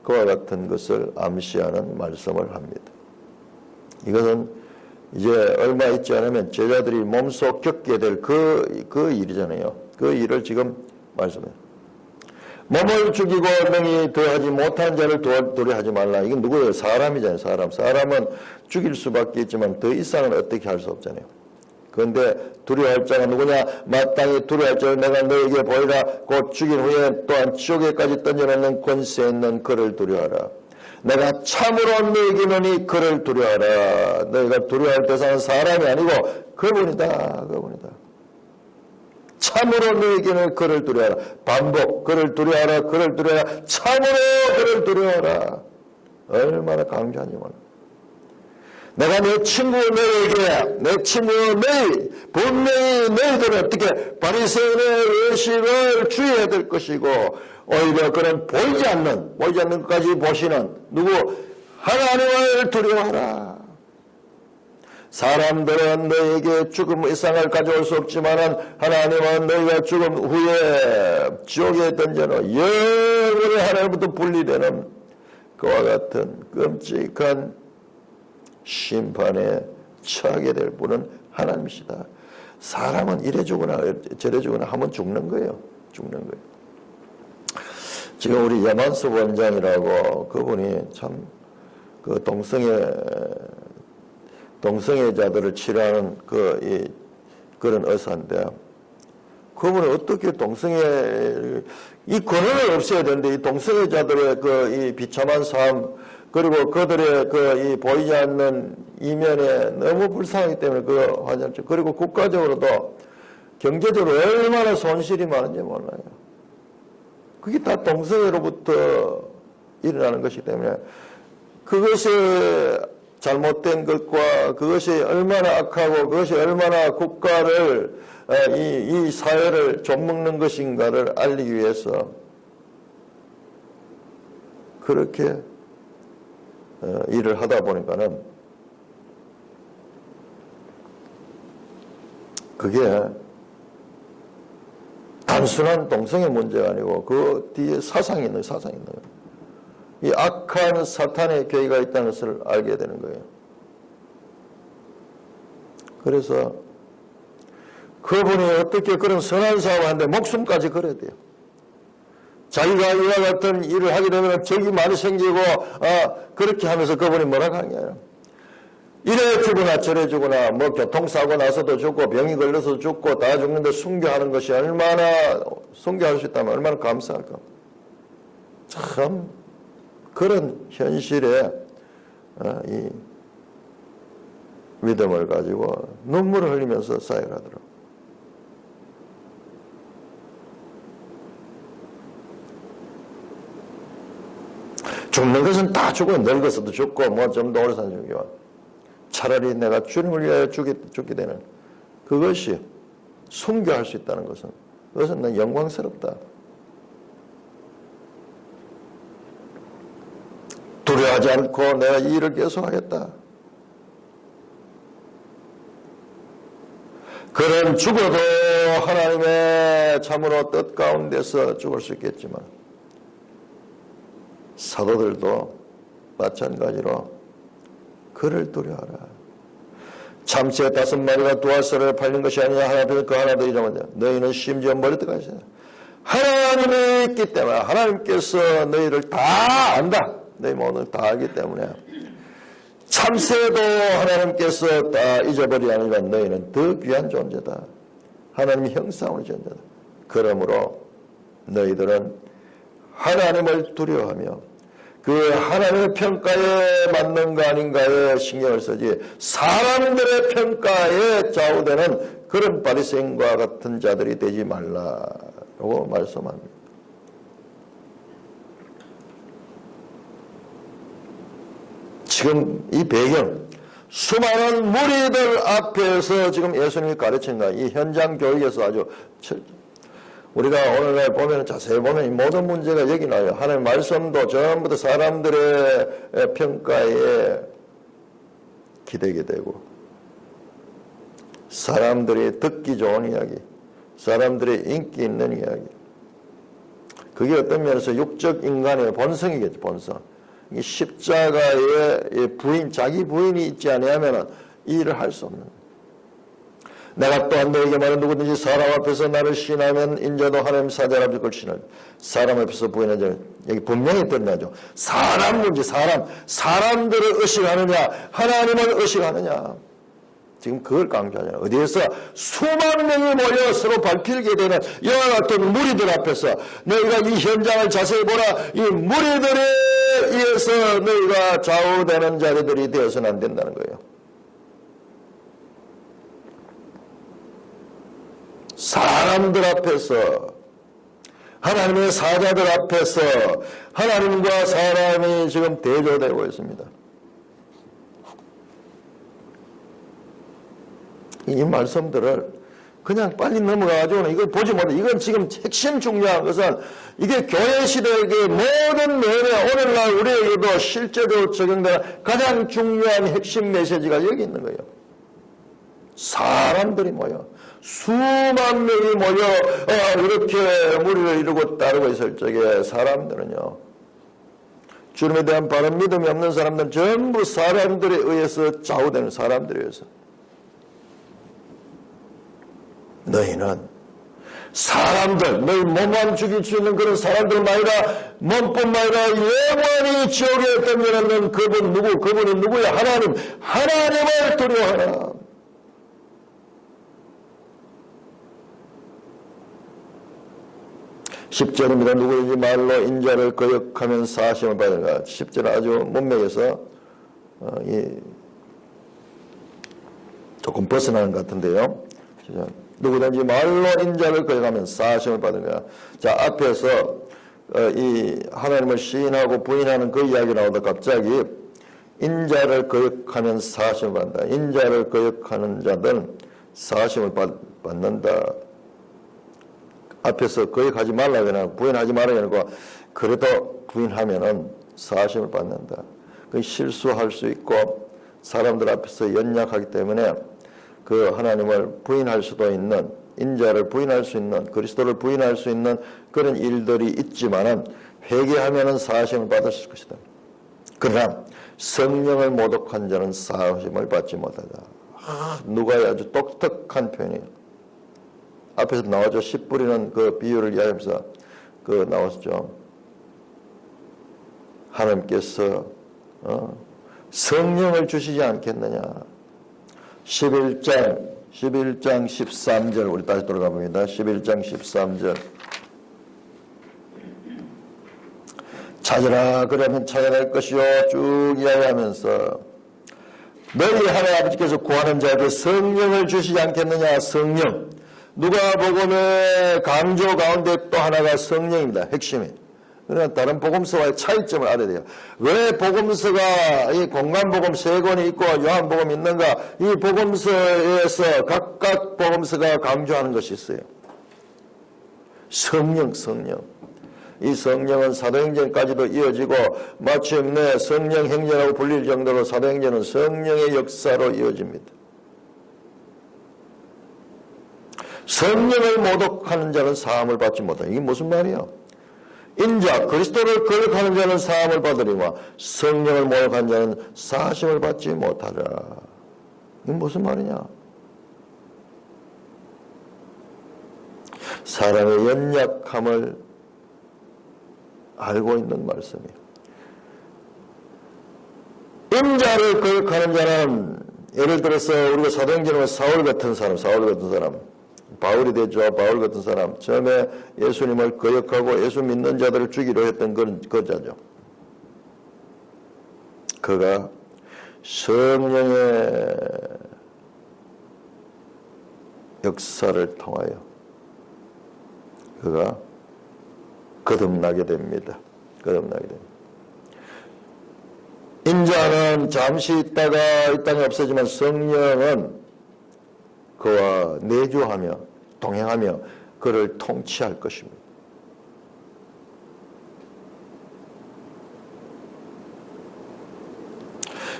[SPEAKER 1] 그와 같은 것을 암시하는 말씀을 합니다. 이것은 이제 얼마 있지 않으면 제자들이 몸소 겪게 될 그 일이잖아요. 그 일을 지금 말씀해요. 몸을 죽이고 능히 더하지 못한 자를 두려워하지 말라. 이건 누구예요? 사람이잖아요. 사람은 죽일 수밖에 있지만 더 이상은 어떻게 할 수 없잖아요. 그런데 두려워할 자가 누구냐? 마땅히 두려워할 자를 내가 너에게 보이라. 곧 죽인 후에 또한 지옥에까지 던져놓는 권세 있는 그를 두려워하라. 내가 참으로 너에게 이르노니 그를 두려워하라. 너희가 두려워할 대상은 사람이 아니고 그분이다. 참으로 너에게는 그를 두려워하라. 반복. 그를 두려워하라. 참으로 그를 두려워하라. 얼마나 강조하니 몰라. 내가 내 친구 너희 분명히 너희들은 어떻게 바리새인의 외식을 주의해야 될 것이고 오히려 그런 보이지 않는 것까지 보시는 누구? 하나님을 두려워하라. 사람들은 너에게 죽음 이상을 가져올 수 없지만은 하나님은 너희가 죽음 후에 지옥에 던져놓아 영원히 하나님부터 분리되는 그와 같은 끔찍한 심판에 처하게 될 분은 하나님이시다. 사람은 이래 죽거나 저래 죽거나 하면 죽는 거예요. 지금 우리 야만수 원장이라고 그분이 참 그 동성애자들을 치료하는 그런 의사인데 그분은 어떻게 이 권한을 없애야 되는데 이 동성애자들의 이 비참한 삶 그리고 그들의 이 보이지 않는 이면에 너무 불쌍하기 때문에 그 환자들 그리고 국가적으로도 경제적으로 얼마나 손실이 많은지 몰라요. 그게 다 동성애로부터 일어나는 것이기 때문에 그것이 잘못된 것과 그것이 얼마나 악하고 그것이 얼마나 국가를 이 사회를 좀먹는 것인가를 알리기 위해서 그렇게 일을 하다 보니까는 그게 단순한 동성의 문제가 아니고 그 뒤에 사상이 있는 거예요. 이 악한 사탄의 교회가 있다는 것을 알게 되는 거예요. 그래서 그분이 어떻게 그런 선한 사업을 하는데 목숨까지 걸어야 돼요. 자기가 이와 같은 일을 하게 되면 적이 많이 생기고 그렇게 하면서 그분이 뭐라고 하는 게 아니라 이래 주거나 저래 주거나 뭐 교통사고 나서도 죽고 병이 걸려서 죽고 다 죽는데 순교하는 것이 얼마나 순교할 수 있다면 얼마나 감사할까. 참 그런 현실에 이 믿음을 가지고 눈물을 흘리면서 사역을 하더라고요. 죽는 것은 다 죽고 늙어서도 죽고 뭐 좀 더 오래 사는 죽이고 차라리 내가 주님을 위하여 죽게 되는 그것이 순교할 수 있다는 것은 그것은 난 영광스럽다. 두려워하지 않고 내가 이 일을 계속하겠다. 그런 죽어도 하나님의 참으로 뜻 가운데서 죽을 수 있겠지만 사도들도 마찬가지로 그를 두려워하라. 참새 5마리가 두알소리를 팔린 것이 아니냐 하나 그 하나도 잊어먹는다. 너희는 심지어 머리띠까지 하나님이 있기 때문에 하나님께서 너희를 다 안다. 너희 모든 다 알기 때문에 참새도 하나님께서 다 잊어버리지 않으면 너희는 더 귀한 존재다. 하나님의 형상의 존재다. 그러므로 너희들은 하나님을 두려워하며 그 하나님의 평가에 맞는가 아닌가에 신경을 쓰지 사람들의 평가에 좌우되는 그런 바리새인과 같은 자들이 되지 말라라고 말씀합니다. 지금 이 배경 수많은 무리들 앞에서 지금 예수님이 가르친 거 이 현장 교육에서 아주 우리가 오늘날 보면 자세히 보면 이 모든 문제가 여기 나와요. 하나님의 말씀도 전부 다 사람들의 평가에 기대게 되고 사람들이 듣기 좋은 이야기, 사람들이 인기 있는 이야기. 그게 어떤 면에서 육적 인간의 본성이겠죠. 본성. 이 십자가의 부인, 자기 부인이 있지 않으면 이 일을 할 수 없는 거예요. 내가 또한 너에게 말해 누구든지 사람 앞에서 나를 시인하면 인자도 하나님 사자 앞에서 그걸 시인할 사람 앞에서 부인하자. 여기 분명히 드러나죠. 사람 문제, 사람들을 의식하느냐 하나님을 의식하느냐. 지금 그걸 강조하잖아요. 어디에서 수만 명이 모여 서로 밟히게 되는 이와 같은 무리들 앞에서 너희가 이 현장을 자세히 보라. 이 무리들에 의해서 너희가 좌우되는 자리들이 되어서는 안 된다는 거예요. 사람들 앞에서 하나님의 사자들 앞에서 하나님과 사람이 지금 대조되고 있습니다. 이 말씀들을 그냥 빨리 넘어가가지고는 이걸 보지 못해. 이건 지금 핵심 중요한 것은 이게 교회 시대의 모든 면에 오늘날 우리에게도 실제로 적용되는 가장 중요한 핵심 메시지가 여기 있는 거예요. 사람들이 모여 수만 명이 모여 이렇게 무리를 이루고 따르고 있을 적에 사람들은요 주님에 대한 바른 믿음이 없는 사람들은 전부 사람들에 의해서 좌우되는 사람들에 의해서 너희는 사람들 너희 몸만 죽일 수 있는 그런 사람들만 아니라 몸뿐만 아니라 영원히 지옥에 던져놓는 그분 누구 그분이 누구야 하나님을 두려워하라. 10절입니다. 누구든지 말로 인자를 거역하면 사심을 받으라. 10절 아주 문맥에서 조금 벗어나는 것 같은데요. 누구든지 말로 인자를 거역하면 사심을 받으라. 자, 앞에서 이 하나님을 시인하고 부인하는 그 이야기 나오다 갑자기 인자를 거역하면 사심을 받는다. 인자를 거역하는 자들은 사심을 받는다. 앞에서 거역하지 말라고 해놓고 부인하지 말라고 해놓고 그래도 부인하면은 사심을 받는다. 그 실수할 수 있고 사람들 앞에서 연약하기 때문에 그 하나님을 부인할 수도 있는 인자를 부인할 수 있는, 그리스도를 부인할 수 있는 그런 일들이 있지만은 회개하면은 사하심을 받을 것이다. 그러나 성령을 모독한 자는 사하심을 받지 못하다. 누가의 아주 독특한 표현이에요. 앞에서 나와죠. 씨 뿌리는 그 비유를 이야기하면서 그 나왔죠. 하나님께서 성령을 주시지 않겠느냐. 11장 13절 우리 다시 돌아가 봅니다. 11장 13절 찾으라 그러면 찾아낼 것이요 쭉 이야기하면서 너희 하나님 아버지께서 구하는 자에게 성령을 주시지 않겠느냐. 성령 누가복음의 강조 가운데 또 하나가 성령입니다. 핵심이. 그러나 다른 복음서와의 차이점을 알아야 돼요. 왜 복음서가 이 공간복음 3권이 있고 요한복음이 있는가? 이 복음서에서 각각 복음서가 강조하는 것이 있어요. 성령. 이 성령은 사도행전까지도 이어지고 마침내 성령행전하고 불릴 정도로 사도행전은 성령의 역사로 이어집니다. 성령을 모독하는 자는 사함을 받지 못한다. 이게 무슨 말이에요? 인자 그리스도를 거역하는 자는 사함을 받으리와 성령을 모독한 자는 사하심을 받지 못하리라. 이게 무슨 말이냐? 사람의 연약함을 알고 있는 말씀이에요. 인자를 거역하는 자는 예를 들어서 우리가 사도행전에 사울 같은 사람 바울이 되죠. 바울 같은 사람 처음에 예수님을 거역하고 예수 믿는 자들을 죽이려 했던 그런 자죠. 그가 성령의 역사를 통하여 그가 거듭나게 됩니다. 인자는 잠시 있다가 이 땅에 없어지만 성령은 그와 내주하며 동행하며 그를 통치할 것입니다.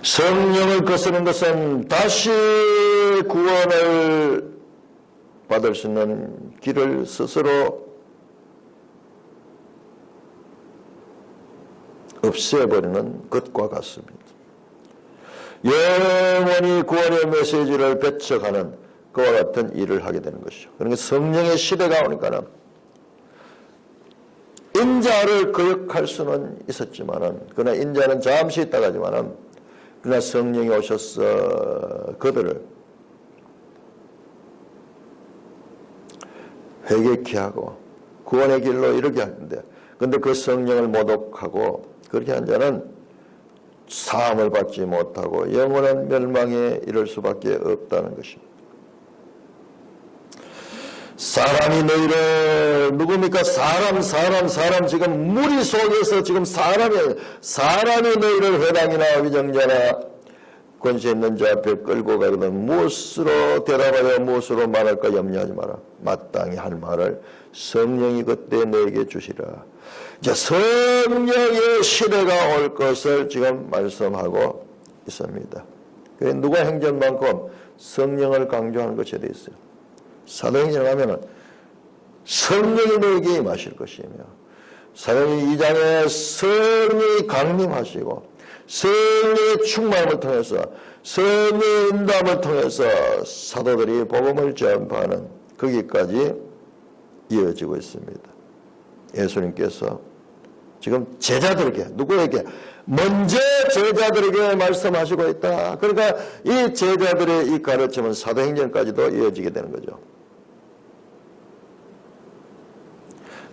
[SPEAKER 1] 성령을 거스르는 것은 다시 구원을 받을 수 있는 길을 스스로 없애버리는 것과 같습니다. 영원히 구원의 메시지를 배척하는 그와 같은 일을 하게 되는 것이죠. 그러니까 성령의 시대가 오니까는 인자를 거역할 수는 있었지만은 그러나 인자는 잠시 있다 가지만은 그러나 성령이 오셔서 그들을 회개케 하고 구원의 길로 이르게 하는데 근데 그 성령을 모독하고 그렇게 한 자는 사함을 받지 못하고 영원한 멸망에 이를 수밖에 없다는 것입니다. 사람이 너희를 누굽니까? 사람 지금 무리 속에서 지금 사람이 너희를 회당이나 위정자나 권세 있는 자 앞에 끌고 가거든 무엇으로 대답하여 무엇으로 말할까 염려하지 마라. 마땅히 할 말을 성령이 그때 너에게 주시라. 이제 성령의 시대가 올 것을 지금 말씀하고 있습니다. 누가 행전만큼 성령을 강조하는 것에 되어 있어요. 사도행전에 가면은 성령이 너에게 임하실 것이며 사도행전 2장에 성령이 강림하시고 성령의 충만함을 통해서 성령의 인도함을 통해서 사도들이 복음을 전파하는 거기까지 이어지고 있습니다. 예수님께서 지금 제자들에게 누구에게 먼저 제자들에게 말씀하시고 있다. 그러니까 이 제자들의 이 가르침은 사도행전까지도 이어지게 되는 거죠.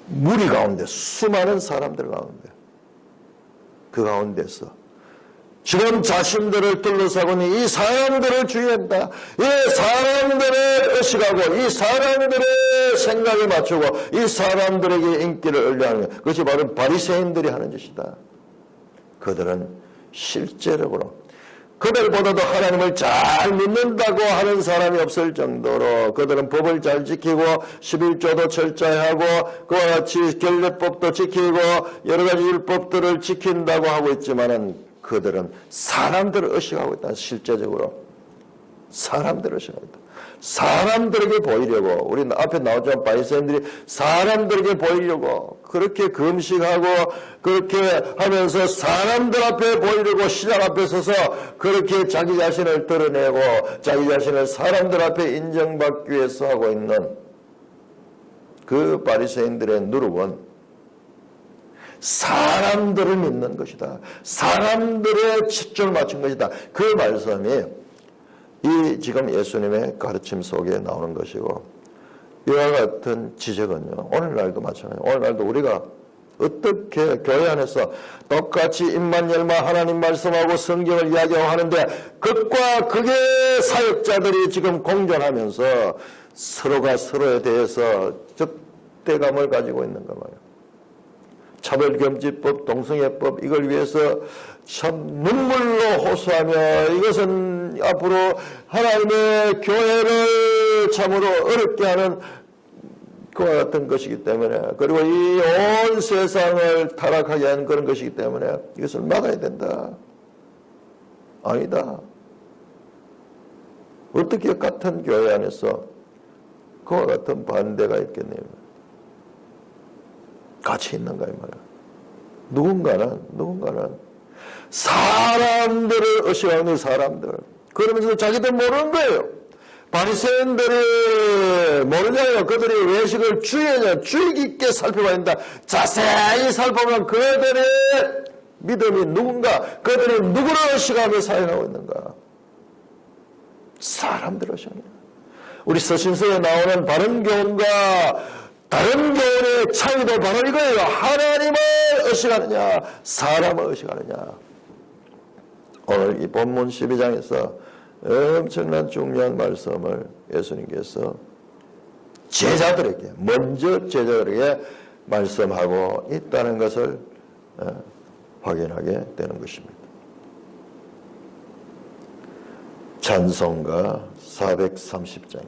[SPEAKER 1] 무리 가운데 수많은 사람들 가운데 그 가운데서 지금 자신들을 둘러싸고 있는 이 사람들을 주의한다. 이 사람들을 의식하고 이 사람들의 생각에 맞추고 이 사람들에게 인기를 얻으려는 것. 그것이 바로 바리새인들이 하는 짓이다. 그들은 실제적으로 그들보다도 하나님을 잘 믿는다고 하는 사람이 없을 정도로 그들은 법을 잘 지키고 11조도 철저히 하고 그와 같이 결례법도 지키고 여러 가지 율법들을 지킨다고 하고 있지만은 그들은 사람들을 의식하고 있다. 실제적으로 사람들을 싫어합니다. 사람들에게 보이려고, 우리 앞에 나오던 바리새인들이 사람들에게 보이려고 그렇게 금식하고 그렇게 하면서 사람들 앞에 보이려고 시장 앞에 서서 그렇게 자기 자신을 드러내고 자기 자신을 사람들 앞에 인정받기 위해서 하고 있는 그 바리새인들의 누룩은 사람들을 믿는 것이다. 사람들의 치중을 맞춘 것이다. 그 말씀이 이 지금 예수님의 가르침 속에 나오는 것이고, 이와 같은 지적은요, 오늘날도 마찬가지예요. 오늘날도 우리가 어떻게 교회 안에서 똑같이 입만 열마 하나님 말씀하고 성경을 이야기하고 하는데 극과 극의 사역자들이 지금 공존하면서 서로가 서로에 대해서 적대감을 가지고 있는 거 말이에요. 차별금지법, 동성애법, 이걸 위해서 참 눈물로 호소하며 이것은 앞으로 하나님의 교회를 참으로 어렵게 하는 그와 같은 것이기 때문에, 그리고 이 온 세상을 타락하게 하는 그런 것이기 때문에 이것을 막아야 된다. 아니다. 어떻게 같은 교회 안에서 그와 같은 반대가 있겠네요. 같이 있는가 이 말이야. 누군가는 사람들을 의식하는 사람들, 그러면서 자기들 모르는 거예요. 바리새인들이 모르잖아요. 그들이 외식을 주의 깊게 살펴봐야 된다. 자세히 살펴보면 그들의 믿음이 누군가, 그들이 누구를 의식하며 사용하고 있는가. 사람들을 의식하는 거예요. 우리 서신서에 나오는 바른 교훈과 다른 교훈의 차이도 바로 이거예요. 하나님을 의식하느냐, 사람을 의식하느냐. 오늘 이 본문 12장에서 엄청난 중요한 말씀을 예수님께서 제자들에게, 먼저 제자들에게 말씀하고 있다는 것을 확인하게 되는 것입니다. 찬송가 430장.